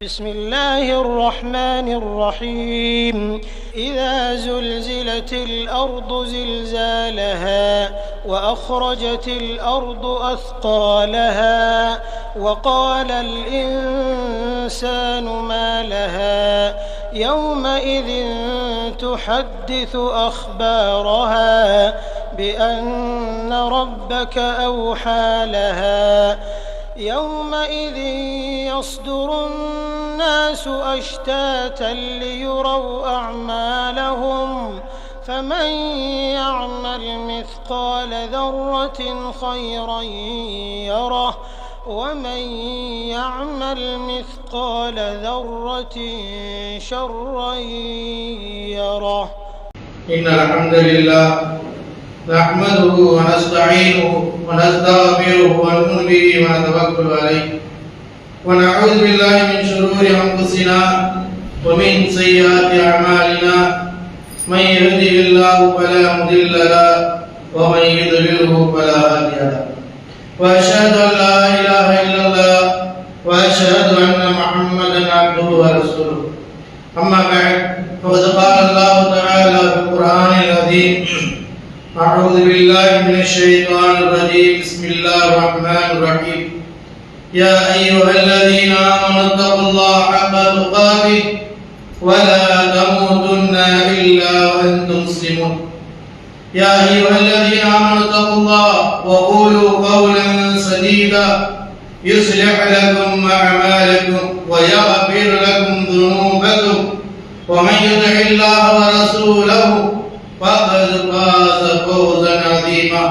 بسم الله الرحمن الرحيم إذا زلزلت الأرض زلزالها وأخرجت الأرض أثقالها وقال الإنسان ما لها يومئذ تحدث أخبارها بأن ربك أوحى لها يومئذ يصدر الناس أشتاتا ليروا أعمالهم فمن يعمل مثقال ذرة خيرا يره ومن يعمل مثقال ذرة شرا يره. إن الحمد لله نحمده ونستعينه ونستغفره ونؤمن به ونتوكل عليه ونعوذ بالله من شرور أنفسنا ومن سيئات أعمالنا من يهده الله فلا مضل له ومن يضلله فلا هادي له وأشهد أن لا إله إلا الله وأشهد أن محمدا عبده ورسوله. أما بعد فقد قال الله تعالى في القرآن العظيم: أعوذ بالله من الشيطان الرجيم. بسم الله الرحمن الرحيم. يا أيها الذين آمنوا اتقوا الله حق تقاته ولا تموتن إلا وأنتم مسلمون. يا أيها الذين آمنوا اتقوا الله وقولوا قولا سديدا يصلح لكم أعمالكم ويغفر لكم ذنوبكم ومن يطع الله ورسوله فقد فاز فوزا عظيما.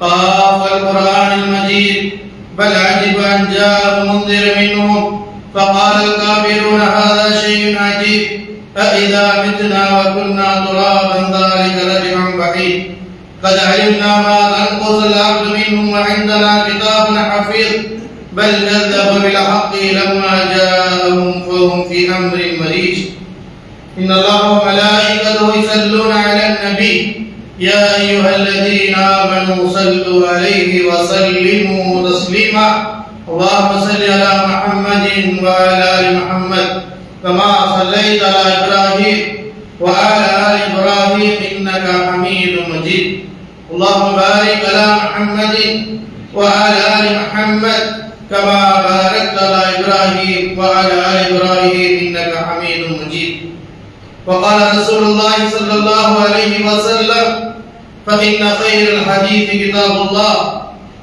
قال القرآن المجيد: بل عجب أن جاء منذر منهم فقال الكافرون هذا شيء عجيب أإذا متنا وكنا ترابا ذلك رجع بعيد قد علمنا ما تنقص الأرض منهم وعندنا كتاب حفيظ بل كذبوا بالحق لما جاءهم فهم في أمر مريج. إن الله وملائكته يصلون على النبي يا أيها الذين آمنوا صلوا عليه وسلموا تسليما. اللهم صل على محمد وعلى آل محمد كما صليت على إبراهيم وعلى آل إبراهيم إنك حميد مجيد. اللهم بارك على محمد وعلى آل محمد كما باركت على إبراهيم وعلى آل إبراهيم إنك حميد مجيد. وقال رسول الله صلى الله عليه وسلم: فإن خير الحديث كتاب الله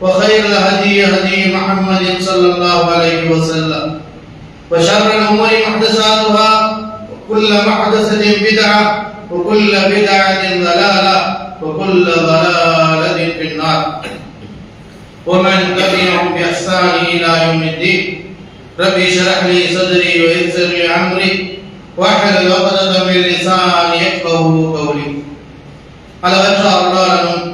وخير الهدي هدي محمد صلى الله عليه وسلم وشر الأمور محدثاتها وكل محدثة بدعة وكل بدعة ضلالة وكل ضلالة في النار. ومن تبعهم بإحسان إلى يوم الدين. ربي اشرح لي صدري ويسر لي أمري واحلل عقدة من لساني يفقهوا قولي. அளவற்ற அருளாளனும்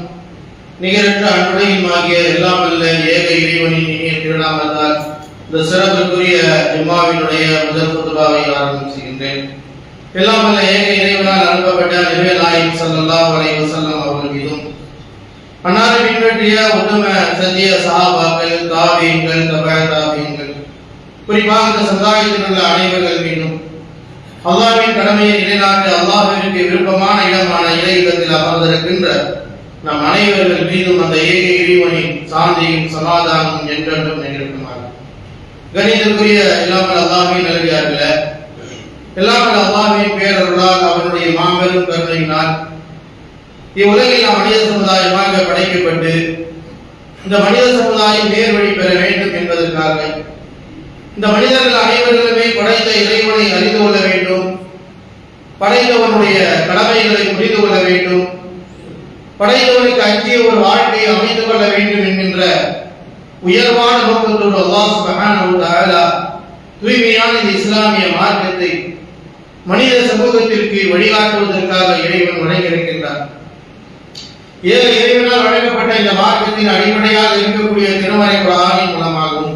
நிகரற்ற அன்புடையுமாகிய எல்லாம் வல்ல ஏக இறைவனின் இனிய திருநாமத்தால் இந்த சிறப்புக்குரிய ஜும்மாவினுடைய முதல் குத்பாவை ஆரம்பம் செய்கின்றேன். எல்லாம் வல்ல ஏக இறைவனால் அனுப்பப்பட்ட நபிகள் நாயகம் ஸல்லல்லாஹு அலைஹி வஸல்லம் அவர்கள் மீதும் அன்னாரை பின்பற்றிய உத்தம சத்திய சஹாபாக்கள், தாபீன்கள், தபஅ தாபீன்கள், குறிப்பாக இந்த சமுதாயத்தில் உள்ள அனைவர்கள் மீதும் அல்லாஹ்வின் கடமையை நிலைநாட்ட அல்லாஹ்விற்கு விருப்பமான இடமான இறையிடத்தில் அமர்ந்திருக்கின்ற நம் அனைவர்கள் மீதும் அந்த ஏக இறைவனின் சாந்தியும் சமாதானமும் என்றென்றும் நிகழ்த்துமாறு. கணிதற்குரிய எல்லாம் அல்லாஹ்வின் நல்லடியார்களே, எல்லாம் அல்லாஹ்வின் பேரருளால் அவனுடைய மாபெரும் கருணையினால் இவ்வுலகில் நாம் மனித சமுதாயமாக படைக்கப்பட்டு இந்த மனித சமுதாயம் நேர் வழி பெற வேண்டும் என்பதற்காக இந்த மனிதர்கள் அனைவர்களுமே படைத்த இறைவனை அறிந்து கொள்ள வேண்டும், படைத்தவனுடைய கடமைகளை புரிந்து கொள்ள வேண்டும், படைத்தவனுக்கு அஞ்சிய ஒரு வாழ்க்கையை அமைத்து கொள்ள வேண்டும் என்கின்ற உயர்வான நோக்கத்தோடு அல்லாஹ் சுப்ஹானஹு வ தஆலா தூய்மையான இந்த இஸ்லாமிய மார்க்கத்தை மனித சமூகத்திற்கு வழிகாட்டுவதற்காக இறைவன் வழங்கியிருக்கின்றார். ஏக இறைவனால் வழங்கப்பட்ட இந்த மார்க்கத்தின் அடிப்படையாக இருக்கக்கூடிய திருமறை குர்ஆனின் மூலமாகவும்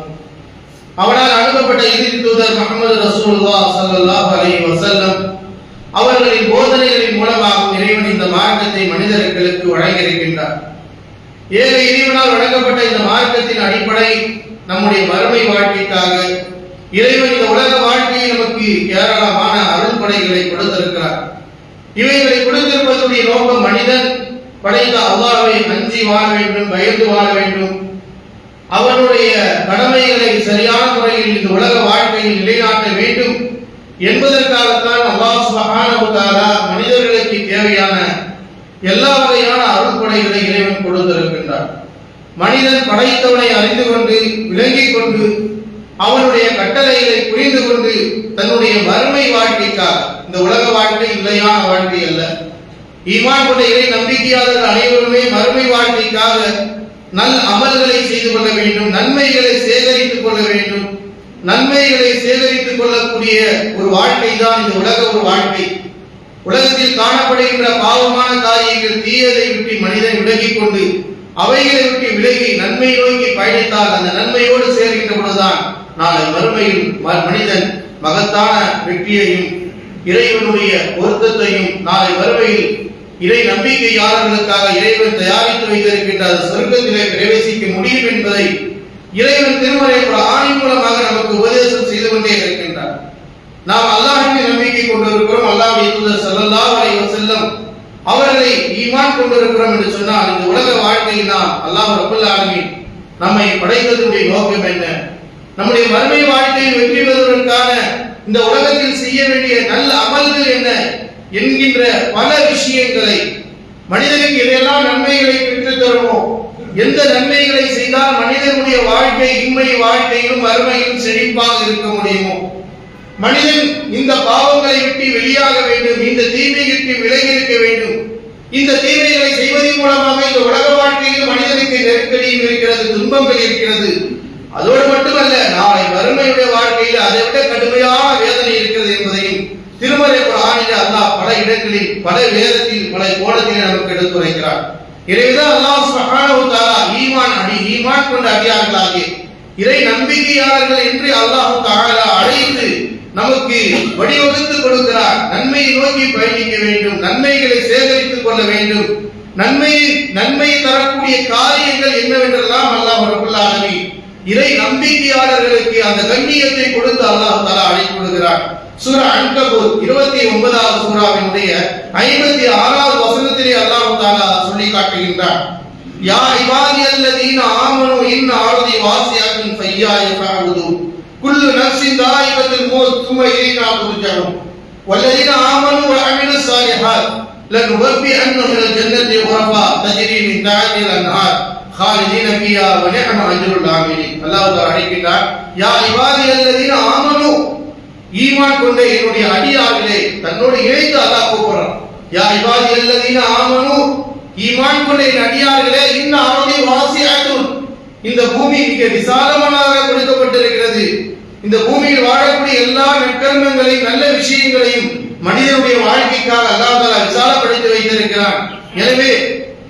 அவனால் அனுப்பப்பட்ட இறுதி தூதர் முஹம்மது ரசூலுல்லாஹ் ஸல்லல்லாஹு அலைஹி வஸல்லம் அவர்களின் போதனைகளின் மூலமாகவும் இறைவன் இந்த மார்க்கத்தை மனிதர்களுக்கு வழங்கியிருக்கின்றார். ஏக இறைவனால் வழங்கப்பட்ட இந்த மார்க்கத்தின் அடிப்படை நம்முடைய மறுமை வாழ்க்கைக்காக இறைவன் இந்த உலக நமக்கு ஏராளமான அருள்படைகளை கொடுத்திருக்கிறார். இவைகளை கொடுத்திருப்பதுடைய நோக்கம் மனிதன் படைத்த அல்லாஹ்வை அஞ்சி வாழ வேண்டும், பயந்து வாழ வேண்டும், அவனுடைய கடமைகளை சரியான முறையில் இந்த உலக வாழ்க்கையில் நிலைநாட்ட வேண்டும் என்பதற்காகத்தான் அல்லாஹ் சுப்ஹானஹு வ தஆலா மனிதர்களுக்கு தேவையான எல்லா வகையான அருள்படைகளை இறைவன் கொடுத்திருக்கின்றார். மனிதன் படைத்தவனை அறிந்து கொண்டு விளங்கிக் கொண்டு அவனுடைய கட்டளைகளை புரிந்து கொண்டு தன்னுடைய மறுமை வாழ்க்கைக்காக, இந்த உலக வாழ்க்கை இல்லையான வாழ்க்கை அல்ல, ஈமான் கொண்ட இறை நம்பிக்கையாளர்கள் அனைவருமே மறுமை வாழ்க்கைக்காக நல் அமல்களை செய்து கொள்ள வேண்டும், நன்மைகளை சேகரித்துக் கொள்ள வேண்டும். நன்மைகளை சேகரித்துக் கொள்ளக்கூடிய ஒரு வாழ்க்கை தான் இந்த உலக ஒரு வாழ்க்கை. உலகத்தில் காணப்படுகின்ற பாவமான காரியங்கள் தீயதை விட்டு மனிதன் விலகிக் கொண்டு அவைகளை விட்டு விலகி நன்மை நோக்கி பயணித்தால் அந்த நன்மையோடு சேர்கின்ற பொழுதுதான் நாளை மறுமையில் மனிதன் மகத்தான வெற்றியையும் இறைவனுடைய பொருத்தத்தையும் நாளை மறுமையில் இறை நம்பிக்கையாளர்களுக்காக இறைவன் தயாரித்து வைத்திருக்கின்ற சொர்க்கத்திலே பிரவேசிக்க முடியும் என்பதை இறைவன் திருமறை குர்ஆனின் மூலமாக நமக்கு உபதேசம் செய்து கொண்டே இருக்கின்றார். நாம் அல்லாஹ்வின் நம்பிக்கை கொண்டிருக்கிறோம், அல்லாஹ்வுடைய தூதர் ஸல்லல்லாஹு அலைஹி வஸல்லம் அவர்களை ஈமான் கொண்டிருக்கிறோம் என்று சொன்னால் இந்த உலக வாழ்க்கையில் நாம் அல்லாஹ் ரப்பல் ஆலமீன் நம்மை படைத்ததுடைய நோக்கம் என்ன, நம்முடைய மறுமை வாழ்க்கையில் வெற்றி பெறுவதற்கான இந்த உலகத்தில் செய்ய வேண்டிய நல்ல அமல்கள் என்ன என்கின்ற பல விஷயங்களை, மனிதனுக்கு எதையெல்லாம் நன்மைகளை பெற்றுத் தருமோ, எந்த நன்மைகளை செய்தால் மனிதனுடைய வாழ்க்கை இன்மை வாழ்க்கையிலும் மறுமையிலும் செழிப்பாக இருக்க முடியுமோ, மனிதன் இந்த பாவங்களை விட்டு வெளியாக வேண்டும், இந்த தீமைகளுக்கு விலகி இருக்க வேண்டும், இந்த தீமைகளை செய்வதன் மூலமாக இந்த உலக வாழ்க்கையில் மனிதனுக்கு நெருக்கடியும் இருக்கிறது, துன்பங்கள் இருக்கிறது. அதோடு மட்டுமல்ல, நாளை மறுமையுடைய வாழ்க்கையில் அதை விட கடுமையான வேதனை இருக்கிறது என்பதையும் திருமறை குர்ஆனில் அல்லாஹ் பல இடங்களில் பல வேதத்தில் பல கோணத்தில் நமக்கு எடுத்துரைக்கிறார். எனவேதான் அல்லாஹ் சுப்ஹானஹு வ தஆலா ஈமான் கொண்ட அடியார்களாகிய இறை நம்பிக்கையாளர்கள் என்று அல்லாஹ் தஆலா அழைத்து நமக்கு வழிவகுத்து கொடுக்கிறார். நன்மையை நோக்கி பயணிக்க வேண்டும், நன்மைகளை சேகரித்துக் கொள்ள வேண்டும், நன்மையை தரக்கூடிய காரியங்கள் என்னவென்றெல்லாம் அல்லாஹ் ரப்பல் ஆலமீன் இறை நம்பிக்கையாளர்களுக்கு அந்த கண்ணியத்தை கொடுத்து அல்லாஹ் தஆலா அழைக்கிறார். சூரா அன்கபூத் 29வது சூராவினுடைய 56வது வசனத்திலே அல்லாஹ் தஆலா சொல்லி காட்டுகின்றார். யா இபாதியல்லதீன ஆமனு இன் அர்தி வாசியத்துன் ஃபய்யா ஃபஅபுது குல்லு நஃப்ஸின் தாயிகத்துல் மௌத் சும்ம இலைனா துர்ஜஊன் வல்லதீன ஆமனு வ அமிலுஸ் ஸாலிஹாத் லனுபவ்விஅன்னஹும் மினல் ஜன்னத்தி குரஃபா தஜ்ரி மின் தஹ்திஹில் அன்ஹார் خالدين فيها ونعم اجر العاملين. அல்லாஹ் தஆலா அழைக்கிறார், யா இபாதியல்லதீன ஆமனு, ஈமான் கொண்ட என்னுடைய அடியார்களே, தன்னோடு இணைத்து அல்லாஹ் கூப்பிடுறான். யா இபாதியல்லதீன ஆமனு, ஈமான் கொண்ட என் அடியார்களே, இன்ன அர்தி வாசிஅத்துன், இந்த பூமி மிக விசாலமானதாக கொடுக்கப்பட்டிருக்கிறது. இந்த பூமியில் வாழக்கூடிய எல்லா நற்கர்மங்களையும் நல்ல விஷயங்களையும் மனிதனுடைய வாழ்க்கைக்காக அல்லாஹ் தஆலா விசாலப்படுத்தி வைத்திருக்கிறான். எனவே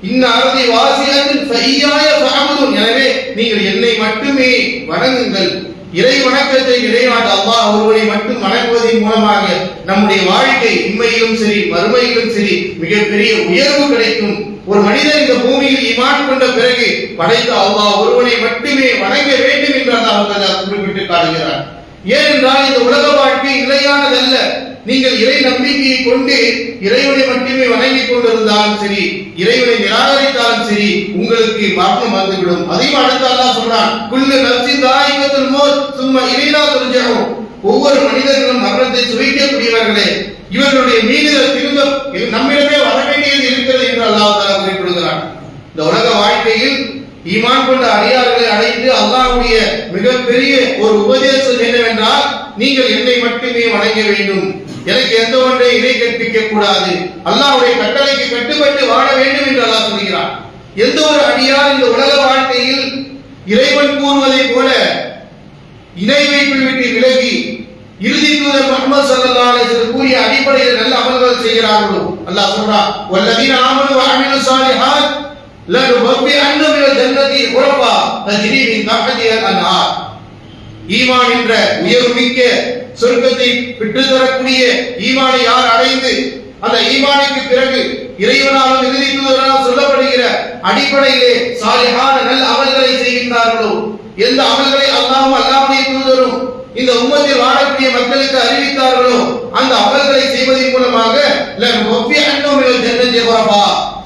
இன்ன அர்தி வாசிஅத்துன் ஃபய்யாய ஃபஅபுதுன், எனவே நீங்கள் என்னை மட்டுமே வணங்குங்கள். இறை வணக்கத்தை நிலைநாட்ட அல்லாஹ் ஒருவரை மட்டும் வணங்குவதன் மூலமாக நம்முடைய வாழ்க்கை இம்மையிலும் சரி மறுமையிலும் சரி மிகப்பெரிய உயர்வு கிடைக்கும். ஒரு மனிதன் இந்த பூமியில் ஈமான் கொண்ட பிறகு படைத்த அல்லாஹ் ஒருவனை மட்டுமே வணங்க வேண்டும் என்று அல்லாஹ் குறிப்பிட்டு காட்டுகிறார். ஏனென்றால் இந்த உலக வாழ்க்கை நிலையானதல்ல. நீங்கள் இறை நம்பிக்கையை கொண்டு இறைவனை மட்டுமே வணங்கிக் கொண்டிருந்தாலும் சரி, இறைவனை நிராகரித்தாலும் சரி, உங்களுக்கு மரணம் வந்துவிடும். அதையும் அடுத்து அல்லாஹ் சொல்றான், குல்லு நஃப்ஸின் தாயிகத்துல் மௌத் சும்ம இலைனா துர்ஜஊன், ஒவ்வொரு மனிதர்களும் மரணத்தை சுவைக்கக்கூடியவர்களே, இவர்களுடைய மீதுகள் திரும்ப நம்மிடமே வர வேண்டியது இருக்கிறது என்று அல்லாஹ் தஆலா குறிப்பிடுகிறான். இந்த உலக வாழ்க்கையில் ஈமான் கொண்ட அடியார்களை அழைத்து அல்லாஹ்வுடைய மிகப்பெரிய ஒரு உபதேசம் என்னவென்றால், நீங்கள் என்னை மட்டுமே வணங்க வேண்டும், எனக்கு எந்த ஒன்றை இணை கற்பிக்க கூடாது, அல்லாஹ்வுடைய கட்டளைக்கு கட்டுப்பட்டு வாழ வேண்டும் என்று அல்லாஹ் சொல்கிறான். எந்த ஒரு அடியார் இந்த உலக வாழ்க்கையில் இறைவன் கூறுவதை போல இணை வைப்பில் விட்டு விலகி இறுதி தூதர் முஹம்மது ஸல்லல்லாஹு அலைஹி வஸல்லம் கூறிய அடிப்படையில் நல்ல அமல்கள் செய்கிறார்களோ, அல்லாஹ் சொல்றான், வல்லதீன ஆமனு வ அமிலுஸ் ஸாலிஹாத் லனுபவ்விஅன்னஹும் மினல் ஜன்னத்தி குரஃபா தஜ்ரி மின் தஹ்திஹில் அன்ஹார், ஈமான் என்ற உயர்வுமிக்க சொர்க்கத்தை பெற்று தரக்கூடிய ஈமானை யார் அடைந்து அந்த ஈமானுக்கு பிறகு இறைவனாலும் இறுதி தூதரால் சொல்லப்படுகிற அடிப்படையிலே சாலிஹான நல்ல அமல்களை செய்கின்றார்களோ, எந்த அமல்களை அல்லாஹ்வும் அல்லாஹ்வுடைய தூதரும் இந்த உம்மத்தில் வாழக்கூடிய மக்களுக்கு அறிவித்தார்களோ அந்த அமல்களை செய்வதன் மூலமாக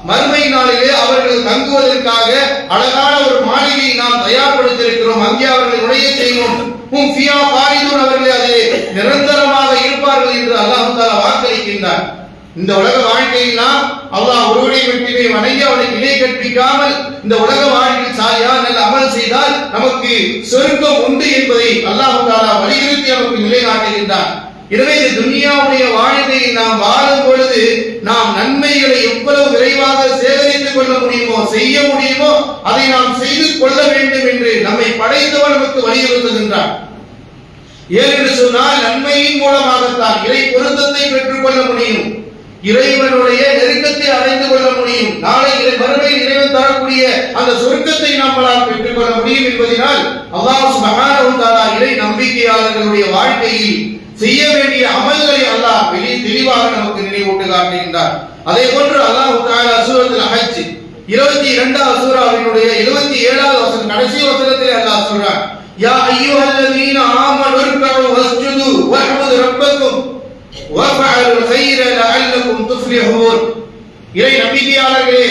மறுமை நாளிலே அவர்கள் தங்குவதற்காக அழகான ஒரு மாளிகையை நாம் தயார்படுத்தியிருக்கிறோம், அங்கே அவர்கள் நுழைய செய்வோம், அவர்கள் அதிலே நிரந்தரமாக இருப்பார்கள் என்று அல்லாஹ் தஆலா வாக்களிக்கின்றார். இந்த உலக வாழ்க்கையில் நாம் அல்லாஹ் ஒருவனை மட்டுமே வணங்கி அவனுக்கு இணை கற்பிக்காமல் இந்த உலக வாழ்க்கையில் சாயா நல்ல அமல் செய்தால் நமக்கு சொர்க்கம் உண்டு என்பதை அல்லாஹ் தஆலா வலியுறுத்தி நமக்கு நிலைநாட்டுகின்றார். எனவே இந்த துன்யாவுடைய வாழ்க்கையை நாம் வாழும் பொழுது நாம் நன்மைகளை எவ்வளவு விரைவாக சேகரித்துக் கொள்ள முடியுமோ செய்ய முடியுமோ அதை நாம் செய்து கொள்ள வேண்டும் என்று நம்மை படைத்தவர் நமக்கு வலியுறுத்துகின்றார். ஏனென்று சொன்னால் நன்மையின் மூலமாகத்தான் இறை பொருத்தத்தை பெற்றுக் கொள்ள முடியும், இறைவனுடைய நெருக்கத்தை அடைந்து கொள்ள முடியும், நாளை மறுமையில் இறைவன் தரக்கூடிய அந்த சொர்க்கத்தை நம்மால் பெற்றுக் கொள்ள முடியும் என்பதனால் அல்லாஹ் சுப்ஹானஹு வ தஆலா இறை நம்பிக்கையாளர்களுடைய வாழ்க்கையில் செய்ய வேண்டிய அமல்களை அல்லாஹ் தெளிவாக நமக்கு நினைவூட்டு காட்டுகின்றார். அதே போன்று அல்லாஹ் தஆலா சூரத்துல் ஹஜ் 22வது சூராவினுடைய 77வது வசனம் கடைசி வசனத்திலே அல்லாஹ் சொல்றார், யா அய்யுஹல்லதீன ஆமனு இர்கஉ வஸ்ஜுது வஅபுது ரப்பக்கும் வஃஅலுல் கைர லஅல்லகும் துஃப்லிஹூன். இறை நம்பிக்கையாளர்களே,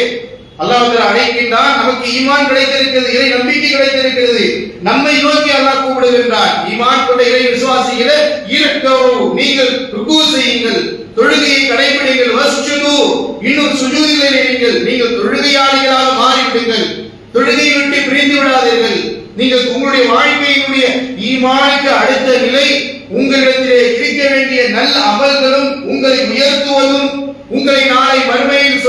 அல்லாஹ் தஆலா அழைக்கின்றான். நமக்கு ஈமான் கிடைத்திருக்கிறது, இறை நம்பிக்கை கிடைத்திருக்கிறது, நம்மை நோக்கி அல்லாஹ் கூப்பிடுகின்றான். ஈமான் கொண்ட இறை விசுவாசிகளே, இர்கஉ நீங்கள் ருக்கு செய்யுங்கள், தொழுகையை கடைபிடிங்கள், வஸ்ஜுது இன்னும் சுஜூதிலே இருங்கள், நீங்கள் தொழுகையாளிகளாக மாறிவிடுங்கள், தொழுகையை விட்டு பிரிந்து விடாதீர்கள். நீங்கள் உங்களுடைய வாழ்க்கையினுடைய ஈமானுக்கு அடுத்த நிலை உங்களிடத்திலே இருக்க வேண்டிய நல்ல அமல்களும் உங்களை உயர்த்துவதும் உங்களை நாளை மறுமையில்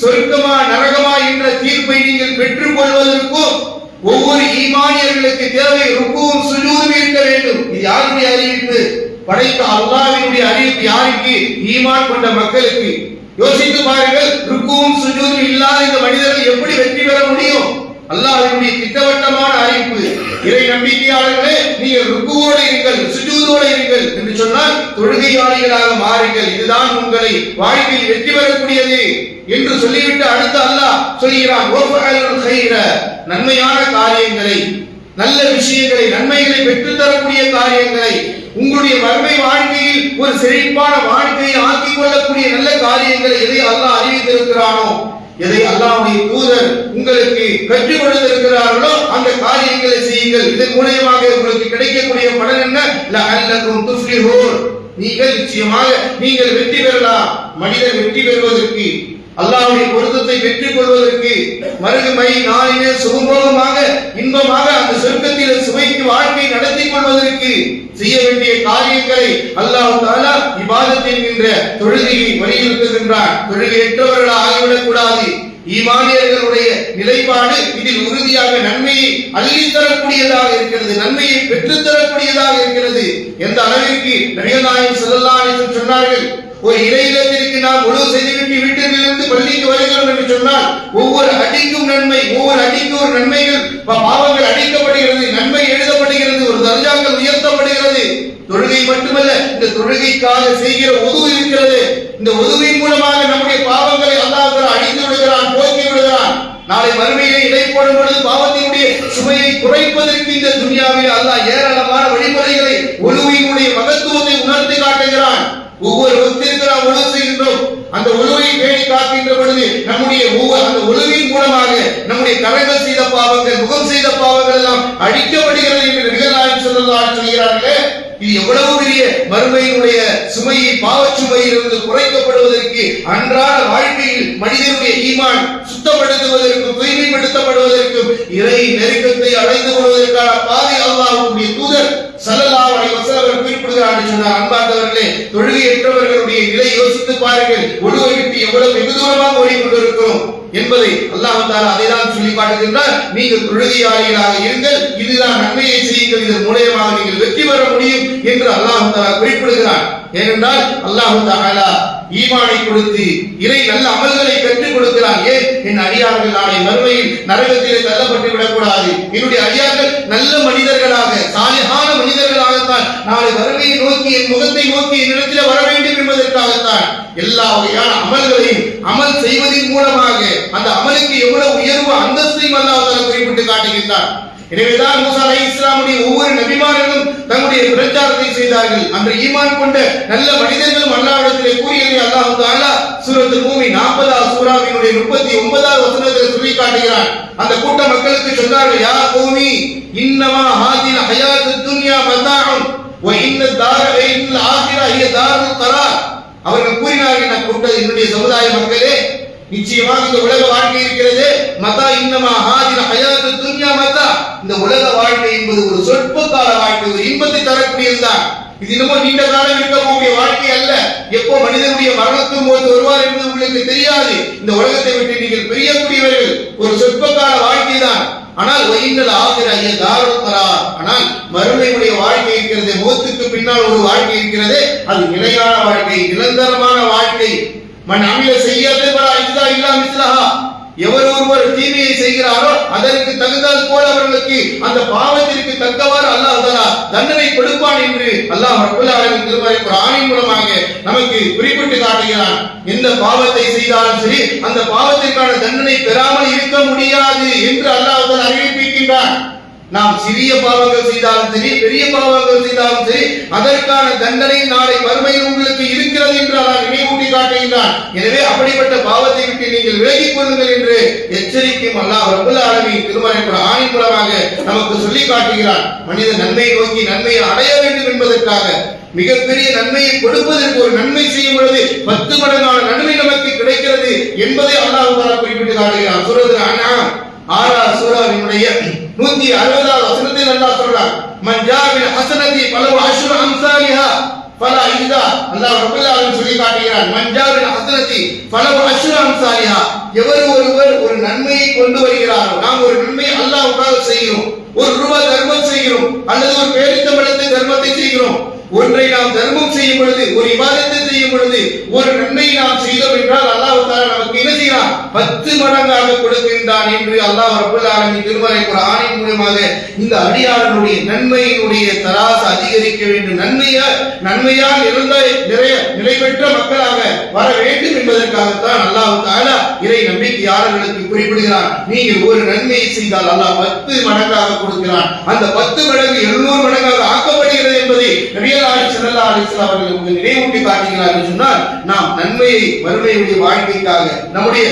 சொர்க்கமா நரகமா என்ற தீர்ப்பை நீங்கள் பெற்றுக் கொள்வதற்கும் ஒவ்வொரு ஈமானியர்களுக்கு தேவை ருக்குவும் சுஜூதும் இருக்க வேண்டும். இது யாருடைய அறிவிப்பு? படைத்த அல்லாஹ்வினுடைய அறிவிப்பு. யாருக்கு? ஈமான் கொண்ட மக்களுக்கு. யோசித்து பாருங்கள், ருக்குவும் சுஜூதும் இல்லாத இந்த மனிதர்கள் எப்படி வெற்றி பெற முடியும்? அல்லாஹ்வினுடைய திட்டவட்டமான அறிவிப்பு. இறை நம்பிக்கையாளர்களே, நீங்கள் ருக்குவோடு இருங்கள், சுஜூதோடு இருங்கள் என்று சொன்னால் தொழுகையாளிகளாக மாறுங்கள், இதுதான் உங்களை வாழ்க்கையில் வெற்றி பெறக்கூடியது என்று சொல்லிவிட்டு அடுத்து அல்லாஹ் சொல்கிறான், வஃஅலுல் கைர நன்மையான காரியங்களை, நல்ல விஷயங்களை, நன்மைகளை பெற்று தரக்கூடிய காரியங்களை, உங்களுடைய மறுமை வாழ்க்கையில் ஒரு செழிப்பான வாழ்க்கையை ஆக்கிக் கொள்ளக்கூடிய நல்ல காரியங்களை எதை அல்லாஹ் அறிவித்திருக்கிறானோ, எதை அல்லாஹ்வுடைய தூதர் உங்களுக்கு கற்றுக் கொடுத்திருக்கிறார்களோ அந்த காரியங்களை செய்யுங்கள். இதன் மூலமாக உங்களுக்கு கிடைக்கக்கூடிய பலன் என்ன? லஅல்லகும் துஃப்லிஹூன். நீங்கள் நிச்சயமாக நீங்கள் வெற்றி பெறலாம். மனிதன் வெற்றி பெறுவதற்கு, அல்லாஹ்வுடைய பொருத்தத்தை பெற்றுக் கொள்வதற்கு, மறுமை நாளிலே சுகமாக இன்பமாக அந்த சொர்க்கத்திலே சுவைக்கு வாழ்க்கை நடத்தி கொள்வதற்கு செய்ய வேண்டிய காரியங்களை அல்லாஹ் தஆலா இபாதத் என்கின்ற தொழுகையை வலியுறுத்துகின்றான். தொழுகையற்றவர்களாக ஆகிவிடக் கூடாது. ஈமானியர்களுடைய நிலைப்பாடு இதில் உறுதியாக நன்மையை அள்ளித்தரக்கூடியதாக இருக்கிறது, நன்மையை பெற்றுத்தரக்கூடியதாக இருக்கிறது. எந்த அளவிற்கு நபிகள் நாயகம் ஸல்லல்லாஹு அலைஹி வஸல்லம் சொன்னார்கள், ஒரு இறையிலத்திற்கு நாம் உழவு செய்துவிட்டு வீட்டிலிருந்து பள்ளிக்கு வருகிறோம் என்று சொன்னால் ஒவ்வொரு அடிக்கும் நன்மை, ஒவ்வொரு அடிக்கும் ஒரு நன்மைகள், பாவங்கள் அடிக்கப்படுகிறது, நன்மை எழுதப்படுகிறது, ஒரு தர்ஜாக்கள் உயர்த்தப்படுகிறது. தொழுகை மட்டுமல்ல, இந்த தொழுகைக்காக செய்கிற உது இருக்கிறது. இந்த உதுவின் மூலமாக நம்முடைய பாவங்களை அல்லாஹ் அழித்து விடுகிறான், போக்கி விடுகிறான். நாளை மறுமையிலே இடை போடும் பொழுது பாவத்தினுடைய சுமையை குறைப்பதற்கு இந்த துன்யாவில் அல்லாஹ் ஏராளமான வழிமுறைகளை, உலுவினுடைய மகத்துவத்தை உணர்த்தி காட்டுகிறான். ஒவ்வொரு பக்திற்கு நாம் உழவு செய்கின்றோம், அந்த உழவை பேணி காக்கின்ற பொழுது நம்முடைய அந்த உழவின் மூலமாக நம்முடைய கரங்கள் செய்த பாவங்கள், முகம் செய்த பாவங்கள் எல்லாம் அழிக்கப்படுகிறது என்று நபிகள் நாயகம் ஸல்லல்லாஹு அலைஹி சொல்கிறார்களே. இது எவ்வளவு பெரிய மறுமையினுடைய சுமையை, பாவச்சுமையிலிருந்து குறைக்கப்படுவதற்கு, அன்றாட வாழ்க்கையில் மனிதனுடைய ஈமான் சுத்தப்படுத்துவதற்கும் தூய்மைப்படுத்தப்படுவதற்கும் இறை நெருக்கத்தை அடைந்து கொள்வதற்கான பாதை அல்லாஹ்வுடைய தூதர் ஸல்லல்லாஹு அலைஹி வஸல்லம் குறிப்பிடுகிறார் என்று சொன்னார். அன்பார்ந்தவர்களே, தொழுகையற்றவர்களுடைய நிலை யோசித்து பாருங்கள். ஒழுவை விட்டு எவ்வளவு வெகு தூரமாக ஓடிக்கொண்டிருக்கிறோம் என்பதை அல்லாஹ் தஆலா அதைதான் சொல்லி காட்டுகின்றார். நீங்கள் தொழுகையாளிகளாக இருங்கள், இதுதான் நன்மையை செய்யுங்கள், இதன் மூலமாக நீங்கள் வெற்றி பெற முடியும் என்று அல்லாஹ் தஆலா குறிப்பிடுகிறார். ஏனென்றால் அல்லாஹ் தஆலா ஈமானை கொடுத்து இறை நல்ல அமல்களை கற்றுக் கொடுக்கிறான். ஏன்? என் அடியார்கள் நாளை மறுமையில் நரகத்திலே தள்ளப்பட்டு விடக்கூடாது. என்னுடைய அடியார்கள் நல்ல மனிதர்களாக, சாலிஹான மனிதர்களாகத்தான் நாளை மறுமையை நோக்கி, என் முகத்தை நோக்கி என்னிடத்தில் வர வேண்டும் என்பதற்காகத்தான் எல்லா வகையான அமல்களையும் அமல் செய்வதன் மூலமாக அந்த அமலுக்கு எவ்வளவு உயர்வு அந்தஸ்தையும் அல்லாஹ் தஆலா குறிப்பிட்டு காட்டுகின்றார். எனவேதான் மூசா அலைஹிஸ்ஸலாமுடைய ஒவ்வொரு நபிமார்களும் தங்களுடைய பிரச்சாரத்தை செய்தார்கள். அன்று ஈமான் கொண்ட நல்ல மனிதர்களும் அல்லாஹ்விடத்திலே கூறியதை அல்லாஹ் தஆலா சூரத்துல் மூமின் 40வது சூராவினுடைய 39வது வசனத்தில் சொல்லி காட்டுகிறான். அந்த கூட்ட மக்களுக்கு சொன்னார்கள், யா கௌமி இன்னமா ஹாதில் ஹயாத்துத் துன்யா மதாஉன் வ இன்னத் தாரல் ஆகிரா ஹிய தாருல் கரார். அவர்கள் கூறினார்கள், நான் கூட்ட என்னுடைய சமுதாய மக்களே, நிச்சயமாக இந்த உலக வாழ்க்கை இருக்கிறது, மதா இன்னமா ஹாதில் ஹயாத்துத் துன்யா மதா, இந்த உலக வாழ்க்கை என்பது ஒரு சொற்ப கால வாழ்க்கை, ஒரு இன்பத்தை தரக்கூடியதுதான். இது இன்னமும் நீண்ட காலம் இருக்கக்கூடிய வாழ்க்கை அல்ல. எப்போ மனிதனுடைய மரணத்தின் போது வருவார் என்பது உங்களுக்கு தெரியாது. இந்த உலகத்தை விட்டு நீங்கள் பிரியக்கூடியவர்கள், ஒரு சொற்ப கால வாழ்க்கை தான். ஆனால் வயின்னல் ஆகிற தாருல் கரார், ஆனால் மறுமையுடைய வாழ்க்கை இருக்கிறது, மௌத்துக்கு பின்னால் ஒரு வாழ்க்கை இருக்கிறது, அது நிலையான வாழ்க்கை, நிரந்தரமான வாழ்க்கை. மன் அமில செய்யது பலா இஸ்ஸா இல்லா மிஸ்லஹா, எவர் ஒருவர் தீமையை செய்கிறாரோ அதற்கு தகுந்தால் போல அவர்களுக்கு அந்த பாவத்திற்கு தக்கவாறு அல்லாஹ் தஆலா தண்டனை கொடுப்பான் என்று அல்லாஹ் ரப்பல் ஆலமீன் திருமறை குர்ஆனின் மூலமாக நமக்கு குறிப்பிட்டு காட்டுகிறான். எந்த பாவத்தை செய்தாலும் சரி அந்த பாவத்திற்கான தண்டனை பெறாமல் இருக்க முடியாது என்று அல்லாஹ் தஆலா அறிவிக்கின்றான். நாம் சிறிய பாவங்கள் செய்தாலும் சரி, பெரிய பாவங்கள் செய்தாலும் சரி, அதற்கான தண்டனை நாளை மறுமையில் உங்களுக்கு இருக்கிறது என்று அல்லாஹ் நினைவூட்டி காட்டுகின்றான். எனவே அப்படிப்பட்ட பாவத்தை விட்டு நீங்கள் விலகிக் கொள்ளுங்கள் என்று எச்சரிக்கையும் அல்லாஹ் ரப்பல் ஆலமீன் திருமறை குர்ஆனின் மூலமாக நமக்கு சொல்லி காட்டுகிறான். மனிதன் நன்மையை நோக்கி நன்மையை அடைய வேண்டும் என்பதற்காக மிகப்பெரிய நன்மையை கொடுப்பதற்கு ஒரு நன்மை செய்யும் பொழுது 10 மடங்கான நன்மை நமக்கு கிடைக்கிறது என்பதை அல்லாஹ் தஆலா குறிப்பிட்டு காட்டுகிறான். சூரத்துல் அன்ஆம் 6வது சூராவினுடைய 160வது வசனத்தில் அல்லாஹ் சொல்றார், மன் ஜா பில் ஹஸனதி ஃபலஹு அஷ்ரு அம்சாலிஹா ஃபலா இஸா. அல்லாஹ் ரப்பல் ஆலமீன் சொல்லி காட்டுகிறார், மன் ஜா பில் ஹஸனதி ஃபலஹு அஷ்ரு அம்சாலிஹா, எவர் ஒருவர் ஒரு நன்மையை கொண்டு வருகிறாரோ, நாம் ஒரு நன்மையை அல்லாஹ்வுக்காக செய்கிறோம், ஒரு ரூபாய் தர்மம் செய்கிறோம் அல்லது ஒரு பேரித்தம்பழத்தை தர்மத்தை செய்கிறோம், ஒன்றை நாம் தர்மம் செய்யும் பொழுது, ஒரு இபாதத்தை செய்யும் பொழுது, ஒரு நன்மை நாம் செய்தோம் என்றால் அல்லாஹ் தஆலா நமக்கு என்ன செய்கிறான், 10 மடங்காக கொடுக்கின்றான் என்று அல்லாஹ் ரப்பல் ஆலமீன் திருமறை குர்ஆனின் மூலமாக இந்த அடியார்களுடைய நன்மையினுடைய தராசு அதிகரிக்க வேண்டும், நன்மையால் நிலை பெற்ற மக்களாக வர வேண்டும் என்பதற்காகத்தான் அல்லாஹ் தஆலா இறை நம்பிக்கையாளர்களுக்கு குறிப்பிடுகிறான். நீங்கள் ஒரு நன்மையை செய்தால் அல்லாஹ் 10 மடங்காக கொடுக்கிறான். அந்த 10 மடங்கு 700 மடங்காக ஆக்கப்படுகிறது என்பதை நபிகள் நாயகம் ஸல்லல்லாஹு அலைஹி வஸல்லம் அவர்கள் நினைவூட்டி காட்டுகிறார்கள். சொன்னால் நாம் நன்மையை மறுமையுடைய வாழ்க்கைக்காக, நம்முடைய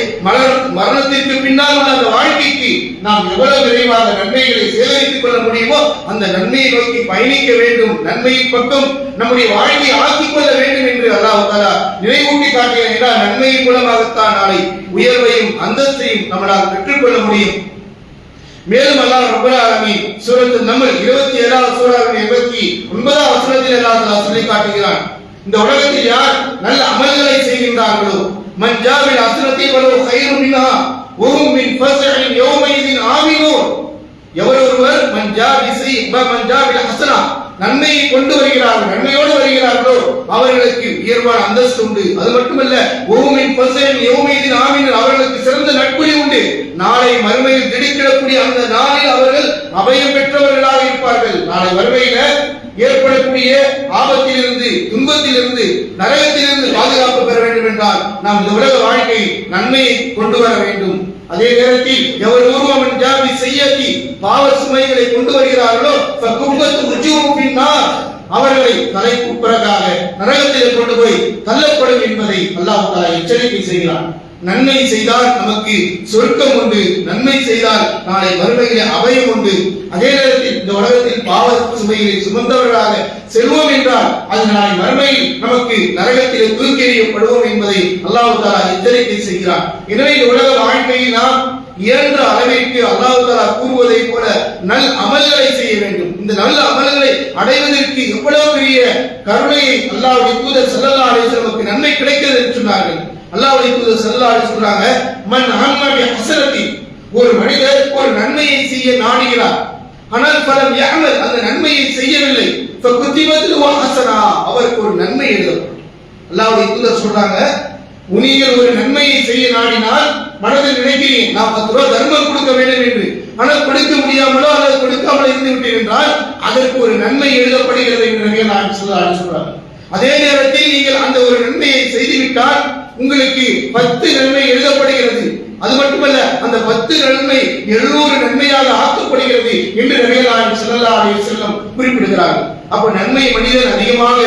மரணத்திற்கு பின்னால் உள்ள அந்த வாழ்க்கைக்கு நாம் எவ்வளவு விரைவாக நன்மைகளை சேகரித்துக் கொள்ள முடியுமோ அந்த நன்மையை நோக்கி பயணிக்க வேண்டும், நன்மையின் பக்கம் நம்முடைய வாழ்க்கையை ஆக்கிக் கொள்ள வேண்டும் என்று அல்லாஹ் தஆலா நினைவூட்டி காட்டுகிறார். நன்மையின் மூலமாகத்தான் நாளை உயர்வையும் அந்தஸ்தையும் நம்மளால் பெற்றுக்கொள்ள முடியும். மேலும் அல்லாஹ் ரப்பல் ஆலமீன் சூரத்துல் நம்ல் 27வது சூராவின் 89வது வசனத்தில் அல்லாஹ் தஆலா சொல்லி காட்டுகிறான், இந்த உலகத்தில் யார் நல்ல அமல்களை செய்கின்றார்களோ, மன் ஜா பில் ஹஸனதி ஃபலஹு கைரும் மின்ஹா வ ஹும் மின் ஃபஸஇன் யௌமைதின் ஆமினூன், எவர் ஒருவர் மன் ஜா பில் ஹஸனா, நன்மையை கொண்டு வருகிறார்கள், நன்மையோடு வருகிறார்களோ அவர்களுக்கு உயர்வான அந்தஸ்து உண்டு. அது மட்டுமல்ல, ஓமின் பஸைன் யௌமைதின் ஆமீன், அவர்களுக்கு சிறந்த நட்புறி உண்டு. நாளை மறுமையில் திடுக்கிடக்கூடிய அந்த நாளில் அவர்கள் அபயம் பெற்றவர்களாக இருப்பார்கள். நாளை மறுமையில ஏற்படக்கூடிய ஆபத்திலிருந்து, துன்பத்திலிருந்து, நரகத்திலிருந்து பாதுகாப்பு பெற வேண்டும் என்றால் நாம் இந்த உலக வாழ்க்கை நன்மையை கொண்டு வர வேண்டும். அதே நேரத்தில் எவர் ஒருவன் ஜாபி செய்யத்தி பாவ சுமைகளை கொண்டு வருகிறார்களோ ஃபகுபத்து உஜூஹும் பின்னார், அவர்களை தலை குப்புறக்காக நரகத்தில் கொண்டு போய் தள்ளப்படும் என்பதை அல்லாஹ் தஆலா எச்சரிக்கை செய்கிறான். நன்மை செய்தால் நமக்கு சொர்க்கம் உண்டு, நன்மை செய்தால் நாளை மறுமையிலே அபயம் உண்டு. அதே நேரத்தில் இந்த உலகத்தில் பாவ சுமைகளை சுமந்தவர்களாக செல்வோம் என்றால் அது நாளை மறுமையில் நமக்கு நரகத்திலே தூக்கி எறியப்படுவோம் என்பதை அல்லாஹ் தஆலா எச்சரிக்கை செய்கிறான். எனவே இந்த உலக வாழ்க்கையில் நாம் இயன்ற அளவிற்கு அல்லாஹ் தஆலா கூறுவதை போல நல் அமல்களை செய்ய வேண்டும். இந்த நல்ல அமல்களை அடைவதற்கு எவ்வளவு பெரிய கருணையை அல்லாஹ்வுடைய தூதர் ஸல்லல்லாஹு அலைஹி வஸல்லம் நன்மை கிடைக்கிறது என்று சொன்னார்கள். அல்லாஹ்வுடைய தூதர் ஸல்லல்லாஹு அலைஹி வஸல்லம் சொல்றாங்க, மன் ஹம்ம பி ஹஸனத்தி, ஒரு மனிதர் ஒரு நன்மையை செய்ய நாடுகிறார், ஆனால் ஃபலம் யஅமல், அந்த நன்மையை செய்யவில்லை, ஃபகுதிபத் லஹு ஹஸனா, அவருக்கு ஒரு நன்மை எழுதப்படும். அல்லாஹ்வுடைய தூதர் சொல்றாங்க, நீங்கள் ஒரு நன்மையை செய்ய நாடினால் மனதில் நினைக்கிறீங்க நான் 10 ரூபாய் தர்மம் கொடுக்க வேண்டும் என்று, ஆனால் கொடுக்க முடியாமலோ அல்லது கொடுக்காமல் இருந்து விட்டீர்கள் என்றால் அதற்கு ஒரு நன்மை எழுதப்படுகிறது என்று நபிகள் நாயகம் ஸல்லல்லாஹு அலைஹி வஸல்லம் சொல்றாங்க. அதே நேரத்தில் நீங்கள் அந்த ஒரு நன்மையை செய்துவிட்டால் உங்களுக்கு 10 நன்மை எழுதப்படுகிறது. அது மட்டுமல்ல, அந்த 10 நன்மை 700 நன்மையாக ஆக்கப்படுகிறது என்று நபிகள் நாயகம் ஸல்லல்லாஹு அலைஹி வஸல்லம் குறிப்பிடுகிறார்கள். அப்ப நன்மை மனிதன் அதிகமாக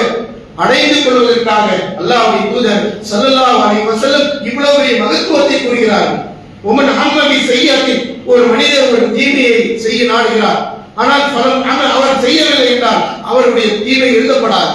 அடைந்து கொள்வதற்காக அல்லாஹ்வுடைய தூதர் ஸல்லல்லாஹு அலைஹி வஸல்லம் இவ்வளவு பெரிய மகத்துவத்தை கூறுகிறார்கள். உமன் ஹம்மபி செய்யத்தின், ஒரு மனிதர் ஒரு தீமையை செய்ய நாடுகிறார், ஆனால் அவர் செய்யவில்லை என்றால் அவருடைய தீமை எழுதப்படாது.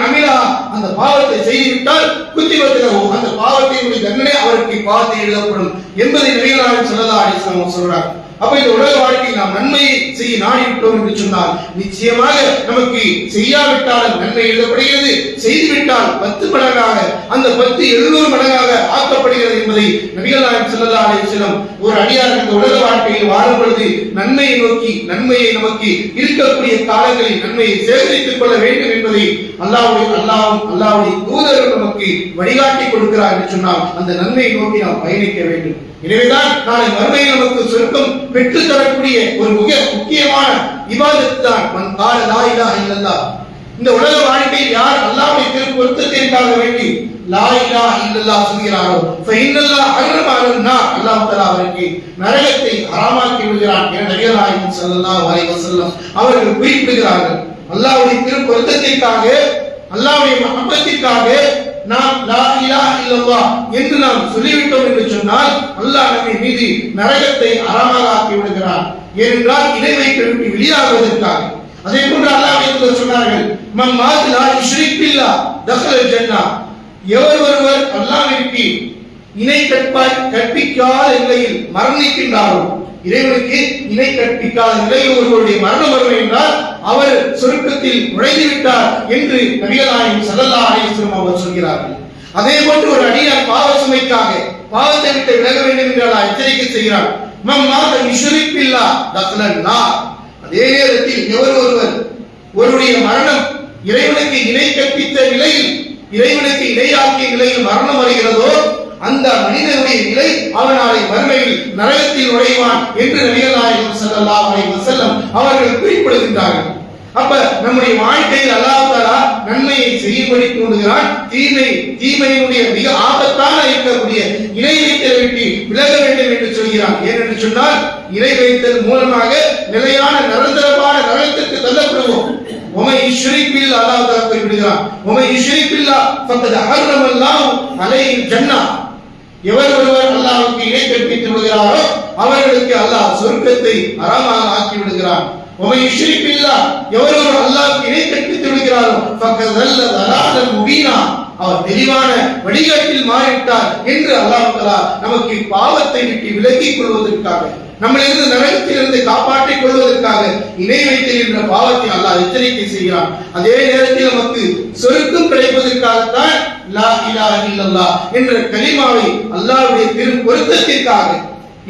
அமிலா, அந்த பாவத்தை செய்துவிட்டால் குத்திவத்திலோ அந்த பாவத்தினுடைய தண்டனை அவருக்கு பாவத்தை எழுதப்படும் என்பதை நபிகள் நாயகம் ஸல்லல்லாஹு அலைஹி வஸல்லம் சொல்றார். அப்ப இந்த உலக வாழ்க்கையில் நாம் நன்மையை செய்ய நாடிவிட்டோம் என்று சொன்னால் நிச்சயமாக நமக்கு செய்யாவிட்டாலும் நன்மை எழுதப்படுகிறது, செய்துவிட்டால் 10 மடங்காக, அந்த 10 700 மடங்காக ஆக்கப்படுகிறது என்பதை நபிகள் நாயகம் ஸல்லல்லாஹு அலைஹி வஸல்லம் ஒரு அடியார் இந்த உலக வாழ்க்கையில் வாழும் பொழுது நன்மையை நோக்கி, நன்மையை நமக்கு இருக்கக்கூடிய காலங்களில் நன்மையை சேகரித்துக் கொள்ள வேண்டும் என்பதை அல்லாஹ்வுடைய தூதர் நமக்கு வழிகாட்டி கொடுக்கிறார் என்று சொன்னால் அந்த நன்மையை நோக்கி நாம் பயணிக்க வேண்டும். எனவேதான் நாளை மறுமையில் நமக்கு சொர்க்கம் பெற்று தரக்கூடிய ஒரு மிக முக்கியமான இபாதத் தான் மன் கால லா இலாஹ இல்லல்லாஹ். இந்த உலக வாழ்க்கையில் யார் அல்லாஹ்வுடைய திருப்பொருத்தத்திற்காக வேண்டி லா இலாஹ இல்லல்லாஹ் சொல்கிறாரோ ஃபஇன்னல்லாஹ ஹர்ரம அலன்னார், அல்லாஹ் தஆலா அவருக்கு நரகத்தை ஹராமாக்கி விடுகிறான் என நபிகள் நாயகம் ஸல்லல்லாஹு அலைஹி வஸல்லம் அவர்கள் குறிப்பிடுகிறார்கள். அல்லாஹ்வுடைய திருப்பொருத்தத்திற்காக, அல்லாஹ்வுடைய மஹப்பத்திற்காக நாம் லா இலாஹ இல்லல்லாஹ் என்று நாம் சொல்லிவிட்டோம் என்று சொன்னால் அல்லாஹ் நம்மை மீது நரகத்தை ஹராமாக ஆக்கி விடுகிறான். ஏனென்றால் இணை வைக்க விட்டு வெளியாகுவதற்காக. அதே போன்று அல்லாஹ் சொன்னார்கள், மன் மாத் லா யுஷ்ரிக் பில்லாஹ் தഖலல் ஜன்னah, எவர் ஒருவர் அல்லாஹ்விற்கு இணை கற்பிக்காத நிலையில் மரணிக்கின்றாரோ, இறைவனுக்கு இணை கற்பிக்காத நிலையில் ஒருவருடைய மரணம் வரும் என்றால் அவர் சொர்க்கத்தில் நுழைந்து விட்டார் என்று நபிகள் நாயகம் ஸல்லல்லாஹு அலைஹி வஸல்லம் அவர் சொல்கிறார்கள். அதே போன்று ஒரு அடியார் பாவ சுமைக்காக பாவத்தை விட்டு விலக வேண்டும் என்று அல்லாஹ் எச்சரிக்கை செய்கிறார். மன் மாத யுஷ்ரிக் பில்லாஹ் தഖலன் நார், அதே நேரத்தில் எவர் ஒருவர் ஒருவருடைய மரணம் இறைவனுக்கு இணை கற்பித்த நிலையில், இறைவனுக்கு இணையாக்கிய நிலையில் மரணம் வருகிறதோ அந்த மனிதனுடைய நிலை அவனாலே மறுமையில் நரகத்தில் நுழைவான் என்று நபிகள் நாயகம் ஸல்லல்லாஹு அலைஹி வஸல்லம் அவர்கள் குறிப்பிடுகின்றார்கள். அப்ப நம்முடைய வாழ்க்கையில் அல்லாஹ் தஆலா நன்மையை செய்யும்படி தூண்டுகிறான், தீமையினுடைய மிக ஆபத்தான இருக்கக்கூடிய இணை வைத்தலை விட்டு விலக வேண்டும் என்று சொல்கிறான். ஏனென்று சொன்னால் இணை வைத்தல் மூலமாக நிலையான நிரந்தரமான நரகத்திற்கு தள்ளப்படுவோம். உமை யுஷ்ரிக் பில்லாஹ், அல்லாஹ் தஆலா குறிப்பிடுகிறான், உமை யுஷ்ரிக் பில்லாஹ் ஃபக்கத் ஹர்ரமல்லாஹு அலைஹில் ஜன்னah, எவர் ஒருவர் அல்லாஹ்வுக்கு இணை கற்பித்து விடுகிறாரோ அவர்களுக்கு அல்லாஹ் சொர்க்கத்தை ஹராமாக ஆக்கி விடுகிறான். உமை யுஷ்ரிக் பில்லாஹ், எவர் ஒருவர் அல்லாஹ்வுக்கு இணை கற்பித்து விடுகிறாரோ ஃபக்கத் தல்ல தலாலன் முபீனா, அவர் தெளிவான வழிகாட்டில் மாறிவிட்டார் என்று அல்லாஹ் தஆலா நமக்கு பாவத்தை விட்டு விலக்கிக் கொள்வதற்காக, நம்மளிருந்து நரகத்திலிருந்து காப்பாற்றிக் கொள்வதற்காக இணை வைத்தல் என்ற பாவத்தை அல்லாஹ் எச்சரிக்கை செய்கிறான். அதே நேரத்தில் நமக்கு சொர்க்கம் கிடைப்பதற்காகத்தான் லா இலாஹ இல்லல்லாஹ் என்ற கலிமாவை அல்லாஹ்வுடைய திரு பொருத்தத்திற்காக,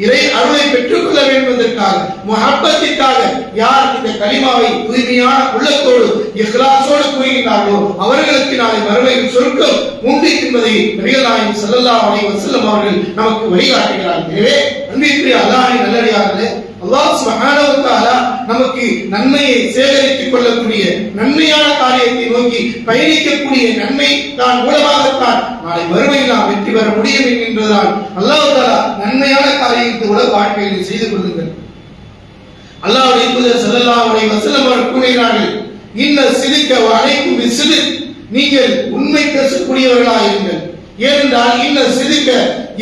இறை அருளை பெற்றுக் கொள்ள வேண்டுவதற்காக, முஹப்பத்திற்காக யார் இந்த கலிமாவை தூய்மையான உள்ளத்தோடு இஹ்லாஸோடு கூறுகிறார்களோ அவர்களுக்கு நாளை மறுமையில் சொர்க்கம் உண்டு என்பதை நபிகள் நாயகம் ஸல்லல்லாஹு அலைஹி வஸல்லம் அவர்கள் நமக்கு வழிகாட்டுகிறார்கள். எனவே அன்பிற்குரிய அல்லாஹ்வின் நல்லடியார்களே, அல்லாஹ் சுப்ஹானஹு வ தஆலா நமக்கு நன்மையை சேகரித்துக் கொள்ளக்கூடிய, நன்மையான காரியத்தை நோக்கி பயணிக்கக்கூடிய நன்மை தான் மூலமாகத்தான் நாளை மறுமையில் நாம் வெற்றி பெற முடியும் என்கின்றதால் அல்லாஹ் தஆலா நன்மையான காரியத்தை உலக வாழ்க்கையில் செய்து கொள்ளுங்கள். அல்லாஹ்வுடைய தூதர் ஸல்லல்லாஹு அலைஹி வஸல்லம் அவர்கள் கூறுகிறார்கள், இன்ன சிதிக்க வ அலைக்கும் பிஸ்ஸித்க், நீங்கள் உண்மை பேசக்கூடியவர்களாக இருங்கள். ஏனென்றால் இன்ன சிதிக்க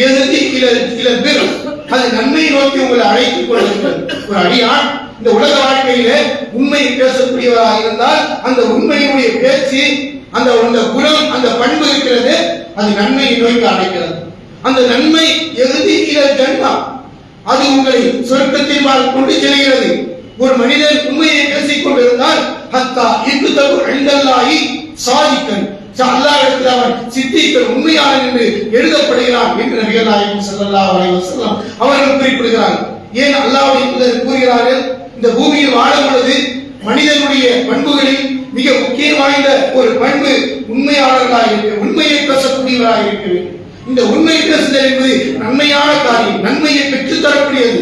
யஹ்தி இல பிர், அது நன்மையை நோக்கி உங்களை அழைத்துக் கொள்ளுங்கள். ஒரு அடியான் இந்த உலக வாழ்க்கையிலே உண்மை பேசக்கூடியவராக இருந்தால் அந்த உண்மையினுடைய பேச்சு, அந்த குணம், அந்த பண்பு இருக்கிறது, அது நன்மையை நோக்கி அழைக்கிறது. அந்த நன்மை யஹ்தி இல ஜன்னah, அது உங்களை சொர்க்கத்தில் கொண்டு செல்கிறது. ஒரு மனிதன் உண்மையை பேசிக் கொண்டிருந்தால் ஹத்தா இக்தபு இன்தல்லாஹி சாதிக்கன், அல்லாஹ்விடத்தில் அவன் சித்திகள் உண்மையாளன் என்று எழுதப்படுகிறான் என்று நபிகள் நாயகம் ஸல்லல்லாஹு அலைஹி வஸல்லம் அவர்கள் குறிப்பிடுகிறார்கள். ஏன் அல்லாஹ்வுடைய தூதர் கூறுகிறார்கள், இந்த பூமியில் வாழும் பொழுது மனிதனுடைய பண்புகளில் மிக முக்கியம் வாய்ந்த ஒரு பண்பு உண்மையாளர்களாக இருக்க, உண்மையை பேசக்கூடியவராக இருக்க வேண்டும். இந்த உண்மை பேசுதல் என்பது நன்மையான காரியம், நன்மையை பெற்றுத் தரக்கூடியது.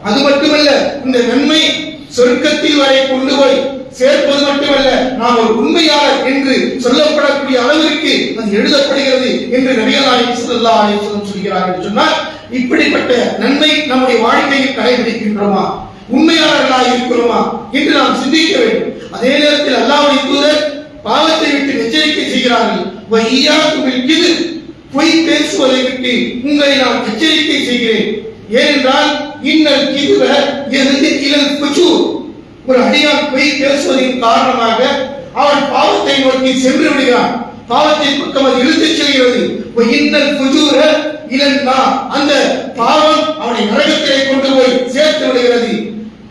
அது மட்டுமல்ல, இந்த நன்மை சொர்க்கத்தில் வரை கொண்டு போய் சேர்ப்பது மட்டுமல்ல, நாம் ஒரு உண்மையாளர் என்று சொல்லப்படக்கூடிய அளவிற்கு அது எழுதப்படுகிறது என்று நபிகள் நாயகம் ஸல்லல்லாஹு அலைஹி வஸல்லம் சொல்கிறார்கள். சொன்னால் இப்படிப்பட்ட நன்மை நம்முடைய வாழ்க்கையில் கடைபிடிக்கின்றோமா, உண்மையாளர்களாக இருக்கிறோமா என்று நாம் சிந்திக்க வேண்டும். அதே நேரத்தில் அல்லாஹ்வுடைய தூதர் பாவத்தை விட்டு எச்சரிக்கை செய்கிறார்கள். பொய் பேசுவதை விட்டு உங்களை நான் எச்சரிக்கை செய்கிறேன். ஏனென்றால் இன்னல் கிதுப இலல் ஃபுஜூர், ஒரு அடியான் பொய் பேசுவதன் காரணமாக அவன் பாவத்தை நோக்கி சென்று விடுகிறான். பாவத்தை பக்கம் அது இழுத்துச் செல்கிறது. இன்னல் ஃபுஜூர இலன் நார், அந்த பாவம் அவனை நரகத்திலே கொண்டு போய் சேர்த்து விடுகிறது.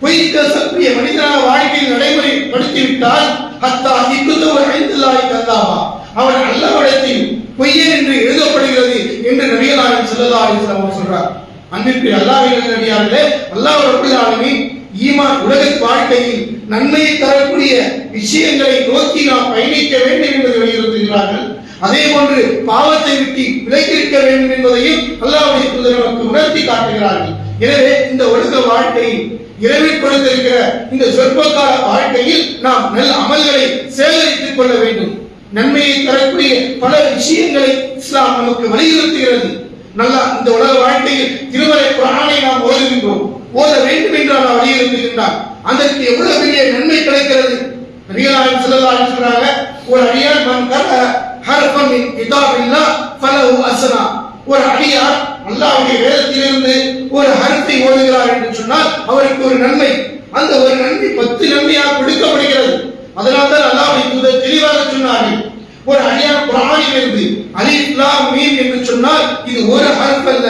பொய் பேசக்கூடிய மனிதனாக வாழ்க்கையில் நடைமுறைப்படுத்திவிட்டால் ஹத்தா இக்குதுவ ஐந்துல்லாஹி கல்லாமா, அவன் அல்லாஹ்விடத்தில் பொய்யன் என்று எழுதப்படுகிறது என்று நபிகள் நாயகம் ஸல்லல்லாஹு அலைஹி வஸல்லம் சொல்றார். அன்பிற்குரிய அல்லாஹ்வின் நபியார்களே, அல்லாஹ் ரப்பல் ஆலமீன் ஈமான் உலக வாழ்க்கையில் நன்மையை தரக்கூடிய விஷயங்களை நோக்கி நாம் பயணிக்க வேண்டும் என்பதை வலியுறுத்துகிறார்கள். அதே போன்று பாவத்தை விட்டு விலகியிருக்க வேண்டும் என்பதையும் அல்லாஹ்வுடைய தூதர் நமக்கு உணர்த்தி காட்டுகிறார்கள். எனவே இந்த உலக வாழ்க்கையில் இறைவன் கொடுத்திருக்கிற இந்த சொற்பகால வாழ்க்கையில் நாம் நல்ல அமல்களை சேகரித்துக் கொள்ள வேண்டும். நன்மையை தரக்கூடிய பல விஷயங்களை இஸ்லாம் நமக்கு வலியுறுத்துகிறது. நல்லா இந்த உலக வாழ்க்கையில் திருமறை குர்ஆனை நாம் ஓதுகின்றோம், ஓத வேண்டும் என்று அல்லாஹ் வலியுறுத்துகின்றார். அதற்கு எவ்வளவு பெரிய நன்மை கிடைக்கிறது. நபிகள் நாயகம் ஸல்லல்லாஹு அலைஹி வஸல்லம் ஒரு அடியான் மன் கர ஹர்ஃபன் மின் கிதாபில்லாஹ் ஃபலஹு அஸ்னா, ஒரு அடியார் அல்லாஹ்வுடைய வேதத்திலிருந்து ஒரு ஹர்ஃபை ஓதுகிறார் என்று சொன்னால் அவருக்கு ஒரு நன்மை. அந்த ஒரு நன்மை 10 நன்மையாக கொடுக்கப்படுகிறது. அதனால தான் அல்லாஹ்வுடைய தூதர் தெளிவாக சொன்னார்கள், ஒரு அடியார் குர்ஆனிலிருந்து அலிஃப் லாம் மீம் என்று சொன்னால் இது ஒரு ஹர்ஃப் அல்ல.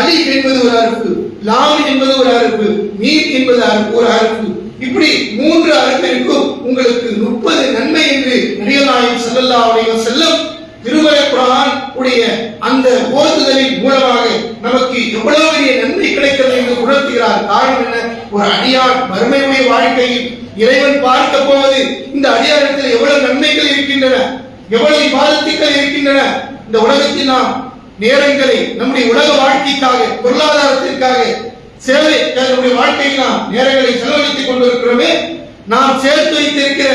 அலிஃப் என்பது ஒரு ஹர்ஃப், லாம் என்பது ஒரு ஹர்ஃப், மீம் என்பது ஒரு ஹர்ஃப். இப்படி 3 ஹர்ஃபிற்கும் உங்களுக்கு 30 நன்மை என்று நபிகள் நாயகம் ஸல்லல்லாஹு அலைஹி வஸல்லம் திருமறை குர்ஆன் உடைய அந்த ஓதுதலின் மூலமாக நமக்கு எவ்வளவு பெரிய நன்மை கிடைக்கிறது என்று உணர்த்துகிறார். காரணம் என்ன? ஒரு அடியார் மறுமையுடைய வாழ்க்கையில் இறைவன் பார்க்க போவது இந்த அடியாரத்தில் எவ்வளவு நன்மைகள் இருக்கின்றன, எவ்வளவு இபாதத்துக்கள் இருக்கின்றன. இந்த உலகத்தில் நாம் நேரங்களை நம்முடைய உலக வாழ்க்கைக்காக, பொருளாதாரத்திற்காக, சேவை நம்முடைய வாழ்க்கையில் நாம் நேரங்களை செலவழித்துக் கொண்டிருக்கிறோமே. நாம் சேர்த்து வைத்திருக்கிற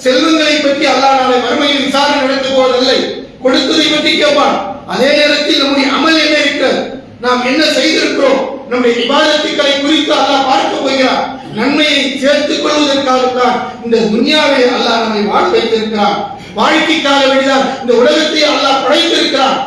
செல்வங்களை பற்றி அல்லாஹ் நாளை மறுமையில் விசாரணை நடத்தப் போவதில்லை, கொடுத்ததை பற்றி கேட்பான். அதே நேரத்தில் நம்முடைய அமல் என்ன இருக்கிறது, நாம் என்ன செய்திருக்கிறோம், நம்முடைய இபாதத்துக்களை குறித்து அல்லாஹ் பார்க்க போகிறார். நன்மையை சேர்த்துக் கொள்வதற்காகத்தான் இந்த துன்யாவை அல்லாஹ் நம்மை வாழ வைத்திருக்கிறார். வாழ்க்கைக்காக வேண்டிதான் இந்த உலகத்தை அல்லாஹ் படைத்திருக்கிறார்.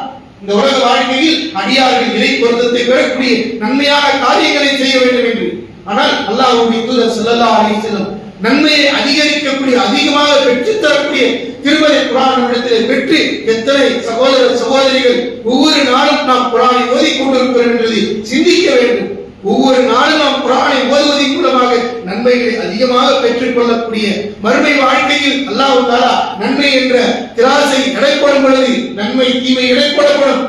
இந்த உலக வாழ்க்கையில் அடியார்கள் இறை பொருத்தத்தை பெறக்கூடிய நன்மையான காரியங்களை செய்ய வேண்டும் என்று. ஆனால் அல்லாஹ்வுடைய தூதர் ஸல்லல்லாஹு அலைஹி வஸல்லம் நன்மையை அதிகரிக்கக்கூடிய, அதிகமாக பெற்றுத் தரக்கூடிய திருமறை குர்ஆனிடத்தில் பெற்று எத்தனை சகோதர சகோதரிகள் ஒவ்வொரு நாளும் நாம் குர்ஆனை ஓதிக் கொண்டிருக்கிறோம் என்பதை சிந்திக்க வேண்டும். ஒவ்வொரு நாளும் நாம் குர்ஆனை ஓதுவதன் மூலமாக நன்மைகளை அதிகமாக பெற்றுக் கொள்ளக்கூடிய மறுமை வாழ்க்கையில் அல்லாஹ் தஆலா நன்மை என்ற திராசை எடைப்படும் பொழுது நன்மை தீமை எடைப்படப்படும்.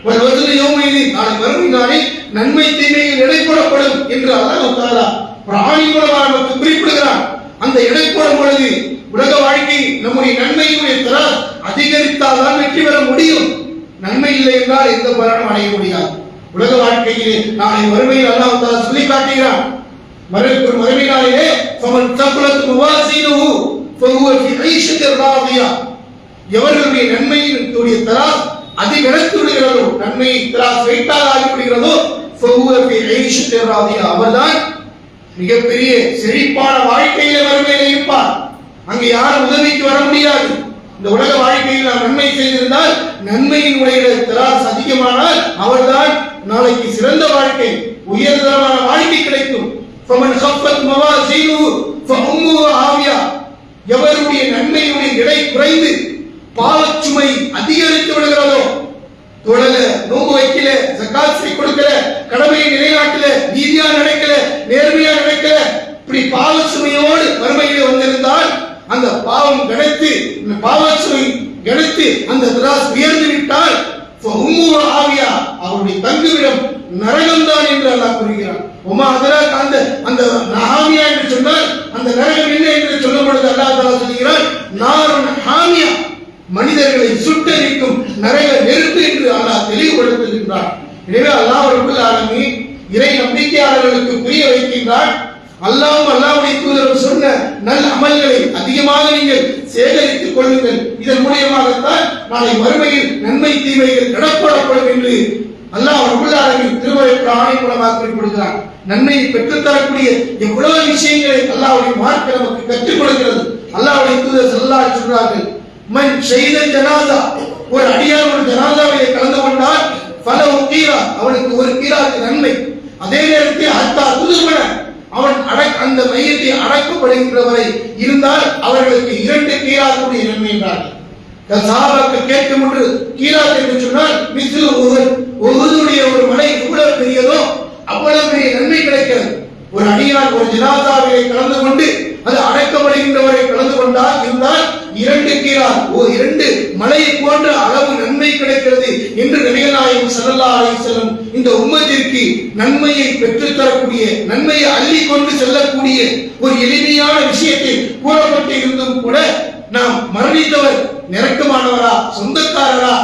ஒரு வசன யோமையிலே நாளை மறுமை நாளில் நன்மை தீமைகள் எடைப்படப்படும் என்று அல்லாஹ் தஆலா குர்ஆனின் மூலமாக நமக்கு குறிப்பிடுகிறார். அந்த எடைப்படும் பொழுது உலக வாழ்க்கை நம்முடைய நன்மையுடைய திராஸ் அதிகரித்தால் தான் வெற்றி பெற முடியும். நன்மை இல்லை என்றால் எந்த பலனும் அடைய முடியாது. உலக வாழ்க்கையிலே நாளை மறுமையில் அல்லாஹ் தஆலா சொல்லி காட்டுகிறார். மறுமை நாளிலே ஃபமன் தகுலத் மவாசீனுஹு ஃபஹுவ ஃபீ ஐஷத்திர் ராதியா, எவர்களுடைய நன்மையினுடைய தராஸ் அதிகரித்து விடுகிறதோ, நன்மை தராஸ் வெயிட்டாக ஆகி விடுகிறதோ, ஃபஹுவ ஃபீ ஐஷத்திர் ராதியா, அவர்தான் மிகப்பெரிய செழிப்பான வாழ்க்கையில மறுமையிலே இருப்பார். அங்கு யாரும் உதவிக்கு வர முடியாது. இந்த உலக வாழ்க்கையில் நாம் நன்மை செய்திருந்தால் நன்மையினுடைய தராஸ் அதிகமானால் அவர்தான் நாளைக்கு சிறந்த வாழ்க்கை, உயர்தரமான வாழ்க்கை கிடைக்கும். ஃபமன் கஃபத் மவாசீனுஹு ஃபஉம்முஹு ஹாவியா, எவருடைய நன்மையுடைய எடை குறைந்து பாவச்சுமை அதிகரித்து விடுகிறதோ, தொழல, நோன்பு வைக்கல, ஜகாத்தை கொடுக்கல, கடமையை நிலைநாட்டல, நீதியா நடக்கல, நேர்மையா நடக்கல, இப்படி பாவ சுமையோடு மறுமையிலே வந்திருந்தால் அந்த பாவம் கணித்து, பாவச்சுமை கணித்து அந்த திராஸ் உயர்ந்து விட்டால் ஆவியா, அவருடைய தங்குவிடம் நரகம்தான் என்று அல்லாஹ் கூறுகிறார். உமா அதராக், அந்த நஹாமியா என்று சொன்னால் அந்த நரகம் என்ன என்று சொல்லும் பொழுது அல்லாஹ் தஆலா சொல்கிறார், நாருன் ஹாமியா, மனிதர்களை சுட்டெரிக்கும் நரக நெருப்பு என்று அல்லாஹ் தெளிவுபடுத்துகின்றார். எனவே அல்லாஹ் ரப்பல் ஆலமீன் இறை நம்பிக்கையாளர்களுக்கு புரிய வைக்கின்றார். அல்லாஹ்வும் அல்லாஹ்வுடைய தூதர் சொன்ன நல்ல அமல்களை அதிகமாக நீங்கள் சேகரித்துக் கொள்ளுங்கள். இதன் மூலமாகத்தான் நாளை மறுமையில் நன்மை தீமைகள் நடப்படப்படும் என்று அல்லாஹ் ரப்பல் ஆலமீன் திருமறை குர்ஆனின் மூலமாக குறிப்பிடுகிறான். நன்மையை பெற்றுத்தரக்கூடிய எவ்வளவு விஷயங்களை அல்லாஹ்வுடைய மார்க்கம் நமக்கு கற்றுக் கொடுக்கிறது. அல்லாஹ்வுடைய தூதர் ஸல்லல்லாஹு அலைஹி சொல்றார்கள், மன் ஷஹீத ஜனாஸா, ஒரு அடியார் ஒரு ஜனாஸாவிலே கலந்து கொண்டால் ஃபலஹு கீராத், அவனுக்கு ஒரு கீராத் நன்மை. அதே நேரத்தில் ஹத்தா துதுமன, அவன் அந்த மையத்தை அடக்கப்படுகின்ற வரை இருந்தால் அவர்களுக்கு 2 கீராத்துடைய நன்மை என்றார்கள். சஹாபாக்கள் கேட்கும் ஒன்று, கீராத் என்று சொன்னால் மிஸ்லு உஹுதுடைய ஒரு மலை எவ்வளவு பெரியதோ அவ்வளவு பெரிய நன்மை கிடைக்கிறது. ஒரு அடியார் ஒரு ஜனாஸாவிலே கலந்து கொண்டு அது அடக்கப்படுகின்றவரை கலந்து கொண்டால் இருந்தால் 2 கீராத், 2 மலையை போன்ற அளவு நன்மை கிடைக்கிறது என்று நபிகள் நாயகம் ஸல்லல்லாஹு அலைஹி வஸல்லம் இந்த உம்மத்திற்கு நன்மையை பெற்றுத் தரக்கூடிய, நன்மையை அள்ளி கொண்டு செல்லக்கூடிய ஒரு எளிமையான விஷயத்தை கூறப்பட்டு இருந்தும் கூட நாம் மரணித்தவர் நெருக்கமானவரா, சொந்தக்காரரா,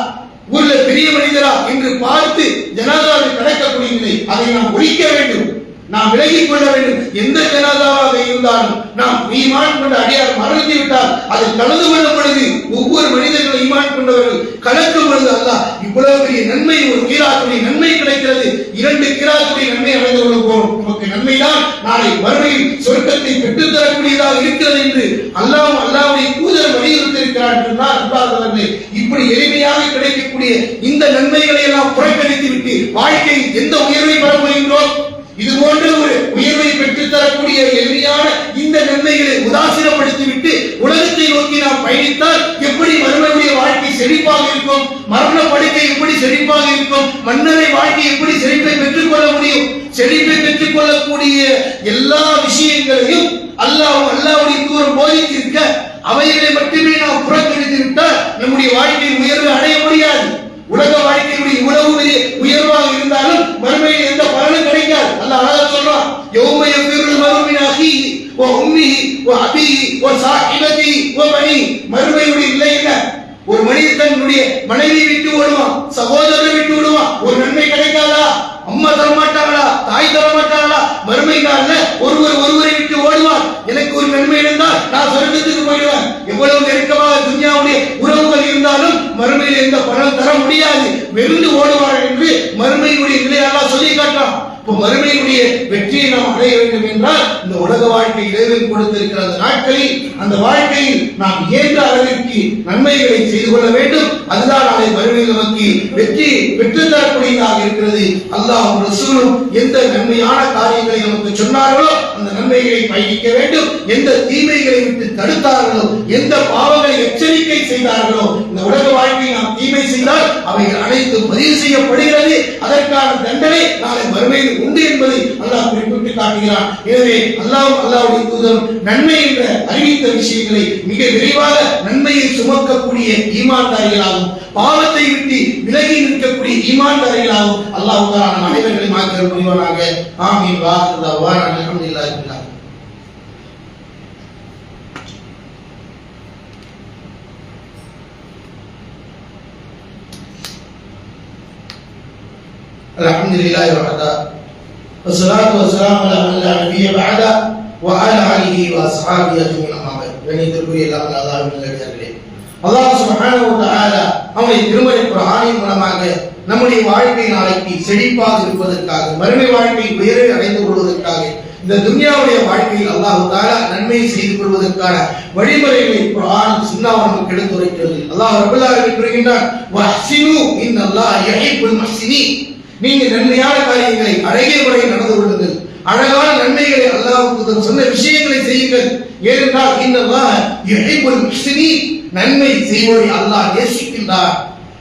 ஊர்ல பெரிய மனிதரா என்று பார்த்து ஜனாதாவை கடக்கக்கூடியவில்லை. அதை நாம் ஒழிக்க வேண்டும், நாம் விலகிக் கொள்ள வேண்டும். எந்த ஜனாதாவாக இருந்தாலும் நாம் ஈமான் கொண்ட அடியார் மரணித்து விட்டால் அதில் கலந்து கொள்ளும் பொழுது ஒவ்வொரு மனிதர்களும் ஈமான் கொண்டவர்கள் கலக்கும் பொழுது அல்லாஹ் இவ்வளவு பெரிய நன்மை, ஒரு கீராத்துடைய நன்மை கிடைக்கிறது. 2 கீராத்துடைய நன்மை அடைந்து கொள்ளும் நமக்கு நன்மைதான் நாளை மறுமையில் சொர்க்கத்தை பெற்றுத் தரக்கூடியதாக இருக்கிறது என்று அல்லாஹ்வுடைய தூதர் வலியுறுத்தியிருக்கிறார் என்றால் அன்பார்ந்தவர்களே, இப்படி எளிமையாக கிடைக்கக்கூடிய இந்த நன்மைகளை எல்லாம் புறக்கணித்து விட்டு வாழ்க்கையில் எந்த உயர்வை பெற போகின்றோம்? இது போன்ற ஒரு உயர்வை பெற்றுத் தரக்கூடிய எளிமையான இந்த நன்மைகளை உதாசீனப்படுத்திவிட்டு உலகத்தை நோக்கி நாம் பயணித்தால் எப்படி மறுமையுடைய வாழ்க்கை செழிப்பாக இருக்கும்? மரண படுக்கை எப்படி செழிப்பாக இருக்கும்? மன்னரை வாழ்க்கை எப்படி செழிப்பை பெற்றுக் கொள்ள முடியும்? செழிப்பை பெற்றுக் கொள்ளக்கூடிய எல்லா விஷயங்களையும் அல்லாஹ்வுடைய தூதர் போதித்திருக்க அவைகளை மட்டுமே நாம் புறக்கணித்து விட்டால் நம்முடைய வாழ்க்கையில் உயர்வு அடைய முடியாது. உலக வாழ்க்கையுடைய இவ்வளவு பெரிய உயர்வாக இருந்தாலும் மறுமையில் எந்த பலனும் கிடைக்காது. அல்லாஹ் அழகா சொல்றான், யௌம யஃபிருல் மர்உ மின் அஹீஹி வ உம்மிஹி வ அபீஹி வ ஸாஹிபதிஹி வ பனீஹி. மறுமையுடைய இல்லை என்ன? ஒரு மனிதன் தன்னுடைய மனைவியை விட்டு ஓடுவான், சகோதரரை விட்டு ஓடுவான், ஒரு நன்மை கிடைக்காதா? அம்மா தர மாட்டாங்களா? தாய் தர மாட்டாங்களா? மறுமை நாள்ல ஒருவரை விட்டு ஓடுவான். எனக்கு ஒரு நன்மை இருந்தால் நான் சொர்க்கத்துக்கு போயிடுவேன். எவ்வளவு நெருக்கமாக துன்யாவுடைய உறவுகள் இருந்தாலும் மறுமையில் எந்த பலன் தர முடியாது, வெறுந்து ஓடுவார்கள் என்று மறுமையுடைய நிலையை அல்லாஹ் சொல்லி காட்டுறான். இப்போ மறுமையுடைய வெற்றியை நாம் அடைய வேண்டும் என்றால் இந்த உலக வாழ்க்கை இறைவன் கொடுத்திருக்கிற அந்த நாட்களில் அந்த வாழ்க்கையில் நாம் இயன்ற அளவிற்கு நன்மைகளை செய்து கொள்ள வேண்டும். அதுதான் நாளை மறுமையில் நமக்கு வெற்றி பெற்றுத் தரக்கூடியதாக இருக்கிறது. அல்லாஹ்வும் ரசூலும் எந்த நன்மையான காரியங்களை நமக்கு சொன்னார்களோ அந்த நன்மைகளை பயணிக்க வேண்டும். எந்த தீமைகளை விட்டு தடுத்தார்களோ, எந்த பாவங்களை எச்சரிக்கை செய்தார்களோ, இந்த உலக வாழ்க்கையை நாம் தீமை செய்தால் அவைகள் அனைத்தும் பதிவு செய்யப்படுகிறது. அதற்கான தண்டனை நாளை மறுமையில் உண்டு என்பதை அல்லாஹ் குறிப்பிட்டு காட்டுகிறான். எனவே அல்லாஹ்வுடைய தூதர் நன்மை என்ற அறிவித்த விஷயங்களை மிக விரைவாக நன்மையை சுமக்கக்கூடிய ஈமான்தாரிகளாகும், பாவத்தை விட்டு விலகி நிற்கக்கூடிய ஈமான்தாரிகளாகும் அல்லாஹ் தஆலா நம் அனைவரையும் ஆக்கிரமிக்க புரிவானாக. ஆமீன். வாஹிரு தஅவானா அல்ஹம்துலில்லாஹி ரப்பில் ஆலமீன். அல்ஹம்துலில்லாஹி வஹதா வஸ்ஸலாத்து வஸ்ஸலாமு அலா மன் லா நபிய்ய பஅதா வ அலா ஆலிஹி வ அஸ்ஹாபிஹி அஜ்மஈன். அம்மா பஅத். கண்ணியத்திற்குரிய அல்லாஹ்வின் நல்லடியார்களே, அல்லாஹ் சுப்ஹானஹு வ தஆலா அவனுடைய திருமறை குர்ஆனின் மூலமாக நம்முடைய வாழ்க்கை நாளைக்கு செழிப்பாக இருப்பதற்காக, மறுமை வாழ்க்கை உயர்வை அடைந்து கொள்வதற்காக, இந்த துன்யாவுடைய வாழ்க்கையில் அல்லாஹ் தஆலா நன்மை செய்து கொள்வதற்கான வழிமுறைகளை குர்ஆன் சுன்னah நமக்கு எடுத்துரைக்கிறது. அல்லாஹ் ரப்பல் ஆலமீன் கூறுகின்றான், வஹ்சினு இன்னல்லாஹ யுஹிப்புல் முஹ்சினீன். நீங்க நன்மையான காரியங்களை அழகிய முறையில் நடந்து கொள்ளுங்கள், அழகான நன்மைகளை அல்லாஹ் சொன்ன விஷயங்களை செய்யுங்கள். ஏனென்றால் இன்னல்லாஹ யுஹிப்புல் முஹ்சினீன், நன்மை செய்வோரை அல்லாஹ் நேசிக்கின்றார்.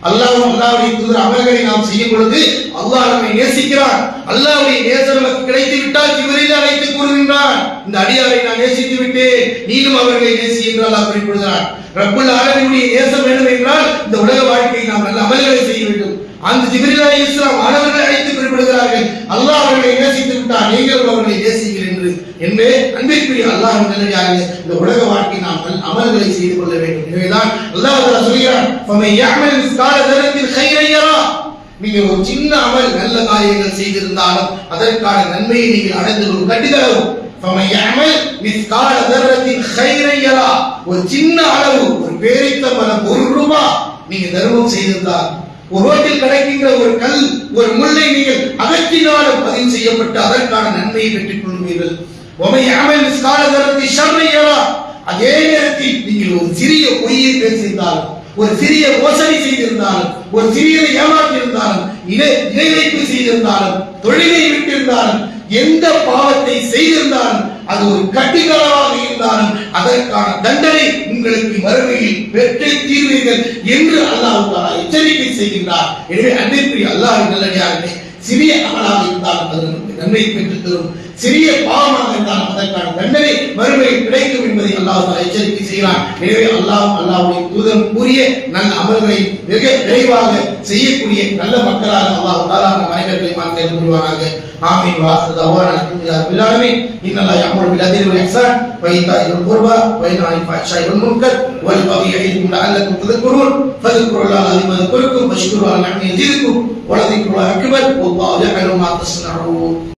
அல்லாஹ்வுடைய தூதர் அமல்களை நாம் செய்யும் பொழுது அல்லாஹ் நம்மை நேசிக்கிறான். அல்லாஹ்வுடைய நேசம் நமக்கு கிடைத்து விட்டால் ஜிப்ரீல் அழைத்து கூறுகின்றான், இந்த அடியாரை நான் நேசித்து விட்டேன், நீயும் அவர்களை நேசி என்று அல்லாஹ் குறிப்பிடுகிறான். ரப்புல் ஆலமீனுடைய நேசம் வேண்டும் என்றால் இந்த உலக வாழ்க்கையில் நாம் நல்ல அமல்களை செய்ய வேண்டும். அந்த ஜிப்ரீல் அலைஹிஸ்ஸலாம் மாணவர்களை அழைத்து குறிப்பிடுகிறார்கள், அல்லாஹ் அவர்களை நேசித்து விட்டார், நீங்கள் அவர்களை நேசிக்கிறீர்கள் என்று. அன்பிற்குரிய அல்லாஹ்வின் நல்லடியார்களே, இந்த உலக வாழ்க்கை நாம் அமல்களை செய்து கொள்ள வேண்டும். எனவேதான் அல்லாஹ் தஆலா சொல்கிறான், ஃபமன் யஅமல் மிஸ்கால தர்ரத்தின் கைரன் யரா. நீங்கள் ஒரு சின்ன அமல் நல்ல காரியங்கள் செய்திருந்தாலும் அதற்கான நன்மையை நீங்கள் அடைந்து கொள்ளும். கட்டித்தரவும் ஃபமன் யஅமல் மிஸ்கால தர்ரத்தின் கைரன் யரா. ஒரு சின்ன அளவு, ஒரு பேரித்தம்பழம், 1 ரூபாய் நீங்க தர்மம் செய்திருந்தால் ஒரு ரோட்டில் கிடைக்கின்ற ஒரு கல், ஒரு முல்லை நீங்கள் அகற்றினாலும் பதிவு செய்யப்பட்டு அதற்கான நன்மையை பெற்றுக் கொள்வீர்கள். அதே நேரத்தில் நீங்கள் ஒரு சிறிய பொய்யை பேசியிருந்தாலும், ஒரு சிறிய மோசடி செய்திருந்தாலும், ஒரு சிறியதை ஏமாற்றியிருந்தாலும், இணை வைப்பு செய்திருந்தாலும், தொழிலை விட்டிருந்தாலும், எந்த பாவத்தை செய்திருந்தாலும், அது ஒரு கட்டிகளவாக இருந்தாலும் அதற்கான தண்டனை உங்களுக்கு மறுமையில் பெற்றே தீர்வீர்கள் என்று அல்லாஹ் தஆலா எச்சரிக்கை செய்கின்றார். எனவே அன்பிற்குரிய அல்லாஹ்வின் நல்லடியார்களே, சிறிய அமலாக இருந்தாலும் அது நமக்கு நன்மை பெற்றுத் தரும், சிறிய பாவமாக இருந்தாலும் அதற்கான தண்டனை மறுமையில் கிடைக்கும் என்பதை அல்லாஹ் தஆலா எச்சரிக்கை செய்கிறான். எனவே அல்லாஹ்வுடைய தூதர் கூறிய நல்ல அமல்களை மிக விரைவாக செய்யக்கூடிய நல்ல மக்களாக அல்லாஹ் தஆலா நம் அனைவரையும் ஆக்கித் தருவானாக. ஆமீன். வாஹிரு தஅவானா அல்ஹம்துலில்லாஹி ரப்பில் ஆலமீன். இன்னல்லாஹ யஅமுரு பில் அத்லி வல் இஹ்சான் வ ஈதாஇ ذில் குர்பா வ யன்ஹா அனில் ஃபஹ்ஷாஇ வல் முன்கர் வல் பகி யஇதுக்கும் லஅல்லக்கும் தذكرون ஃபذ்குருல்லாஹ அலீம் யذ்குருக்கும் வஷ்குரு அலா நிஅமிஹி யஸிதுக்கும் வ லذிக்ருல்லாஹி அக்பர் வல்லாஹு யஅலமு மா தஸ்னஊன்.